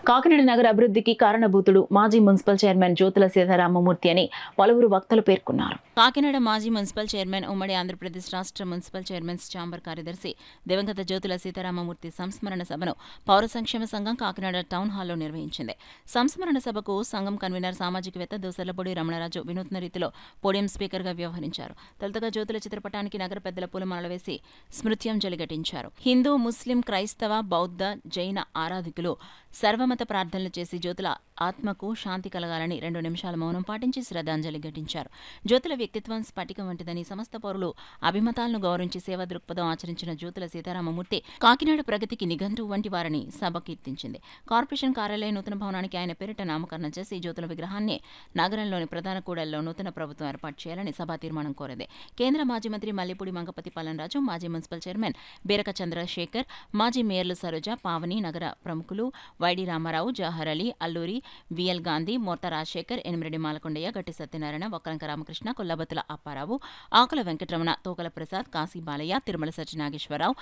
కాకినాడ నగర అభివృద్ధికి కారణభూతుడు మాజీ మున్సిపల్ చైర్మన్ జ్యోతుల సీతారామమూర్తి అని పలువురు వక్తలు పేర్కొన్నారు. కాకినాడ మాజీ మున్సిపల్ చైర్మన్, ఉమ్మడి ఆంధ్రప్రదేశ్ రాష్ట్ర మున్సిపల్ చైర్మన్స్ ఛాంబర్ కార్యదర్శి దివంగత జ్యోతుల సీతారామమూర్తి సంస్మరణ సభను పౌర సంక్షేమ సంఘం కాకినాడ టౌన్ హాల్లో నిర్వహించింది. సంస్మరణ సభకు సంఘం కన్వీనర్ సామాజికవేత్త దోసర్లపూడి రమణరాజు వినూత్న రీతిలో పోడియం స్పీకర్గా వ్యవహరించారు. తొలుతగా జ్యోతుల చిత్రపటానికి నగర పెద్దల పూలమాలలు వేసి స్మృత్యాంజలి ఘటించారు. హిందూ, ముస్లిం, క్రైస్తవ, బౌద్ధ, జైన ఆరాధికులు సర్వమత ప్రార్థనలు చేసి జ్యోతుల ఆత్మకు శాంతి కలగాలని 2 నిమిషాల మౌనం పాటించి శ్రద్ధాంజలి ఘటించారు. జ్యోతుల వ్యక్తిత్వం స్ఫటికం వంటిదని, సమస్త పౌరులు అభిమతాలను గౌరవించి సేవా దృక్పథం ఆచరించిన జ్యోతుల సీతారామమూర్తి కాకినాడ ప్రగతికి నిఘంటువు వంటి వారని సభ కీర్తించింది. కార్పొరేషన్ కార్యాలయ నూతన భవనానికి ఆయన పేరిట నామకరణం చేసి జ్యోతుల విగ్రహాన్ని నగరంలోని ప్రధాన కూడళ్లలో నూతన ప్రభుత్వం ఏర్పాటు చేయాలని సభా తీర్మానం కోరింది. కేంద్ర మాజీ మంత్రి మల్లిపూడి మంగపతి పాలనరాజు, మాజీ మున్సిపల్ చైర్మన్ బీరక చంద్రశేఖర్, మాజీ మేయర్లు సరోజ, పావని, నగర ప్రముఖులు వైడి రామారావు, జవహర్ అలీ, అల్లూరి, విఎల్ గాంధీ, మోర్త రాజశేఖర్, ఎనిమిరెడ్డి మాలకొండయ్య, గట్టి సత్యనారాయణ, వక్రంక రామకృష్ణ, కొల్లబత్తుల అప్పారావు, ఆకుల వెంకటరమణ, తోకల ప్రసాద్, కాశీ బాలయ్య, తిరుమల సత్యనాగేశ్వరరావు,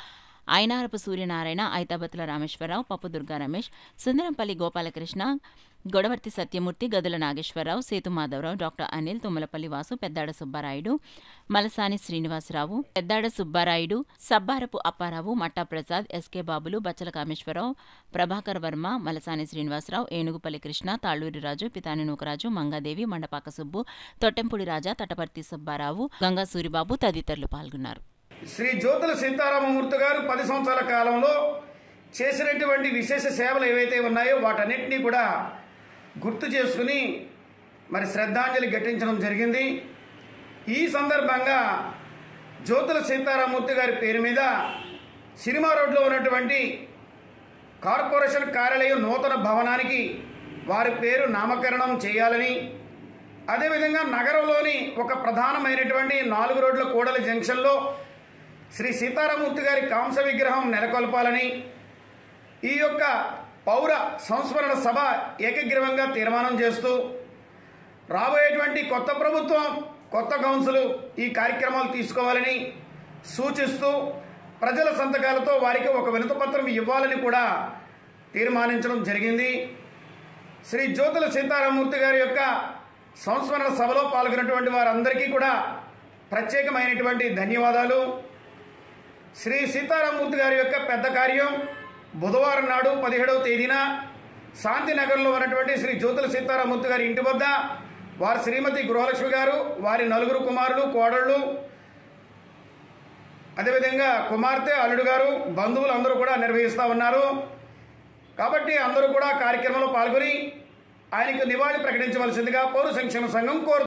అయినారపు సూర్యనారాయణ, ఐతాబత్తుల రామేశ్వరరావు, పప్పు దుర్గా రమేష్, సుందరంపల్లి గోపాలకృష్ణ, గొడవర్తి సత్యమూర్తి, గదుల నాగేశ్వరరావు, సేతు మాధవరావు, డాక్టర్ అనిల్, తుమ్మలపల్లి వాసు, పెద్దాడ సుబ్బారాయుడు, మలసాని శ్రీనివాసరావు, పెద్దాడ సుబ్బారాయుడు, సబ్బారపు అప్పారావు, మట్టా ప్రసాద్, ఎస్కే బాబులు, బచ్చల కామేశ్వరరావు, ప్రభాకర్ వర్మ, మలసాని శ్రీనివాసరావు, ఏనుగుపల్లి కృష్ణ, తాళ్లూరి రాజు, పితాని నూకరాజు, మంగాదేవి, మండపాక సుబ్బు, తొట్టెంపుడి రాజా, తటపర్తి సుబ్బారావు, గంగా సూరిబాబు తదితరులు పాల్గొన్నారు. శ్రీ జ్యోతుల సీతారామమూర్తి గారు 10 సంవత్సరాల కాలంలో చేసినటువంటి విశేష సేవలు ఏవైతే ఉన్నాయో వాటన్నిటినీ కూడా గుర్తు చేసుకుని మరి శ్రద్ధాంజలి ఘటించడం జరిగింది. ఈ సందర్భంగా జ్యోతుల సీతారామమూర్తి గారి పేరు మీద సినిమా రోడ్లో ఉన్నటువంటి కార్పొరేషన్ కార్యాలయం నూతన భవనానికి వారి పేరు నామకరణం చేయాలని, అదేవిధంగా నగరంలోని ఒక ప్రధానమైనటువంటి 4 రోడ్ల కూడలి జంక్షన్లో శ్రీ సీతారామమూర్తి గారి కాంస విగ్రహం నెలకొల్పాలని ఈ యొక్క పౌర సంస్మరణ సభ ఏకగ్రీవంగా తీర్మానం చేస్తూ రాబోయేటువంటి కొత్త ప్రభుత్వం, కొత్త కౌన్సిల్ ఈ కార్యక్రమాలు తీసుకోవాలని సూచిస్తూ ప్రజల సంతకాలతో వారికి ఒక వినతిపత్రం ఇవ్వాలని కూడా తీర్మానించడం జరిగింది. శ్రీ జ్యోతుల సీతారామమూర్తి గారి యొక్క సంస్మరణ సభలో పాల్గొన్నటువంటి వారందరికీ కూడా ప్రత్యేకమైనటువంటి ధన్యవాదాలు. శ్రీ సీతారామమూర్తి గారి యొక్క పెద్ద కార్యం బుధవారం నాడు 17వ తేదీన శాంతినగర్లో ఉన్నటువంటి శ్రీ జ్యోతుల సీతారామమూర్తి గారి ఇంటి వద్ద వారి శ్రీమతి గృహలక్ష్మి గారు, వారి 4 కుమారులు, కోడళ్ళు, అదేవిధంగా కుమార్తె, అల్లుడు గారు, బంధువులు అందరూ కూడా నిర్వహిస్తూ ఉన్నారు. కాబట్టి అందరూ కూడా కార్యక్రమంలో పాల్గొని ఆయనకు నివాళి ప్రకటించవలసిందిగా పౌర సంక్షేమ సంఘం కోరుతుంది.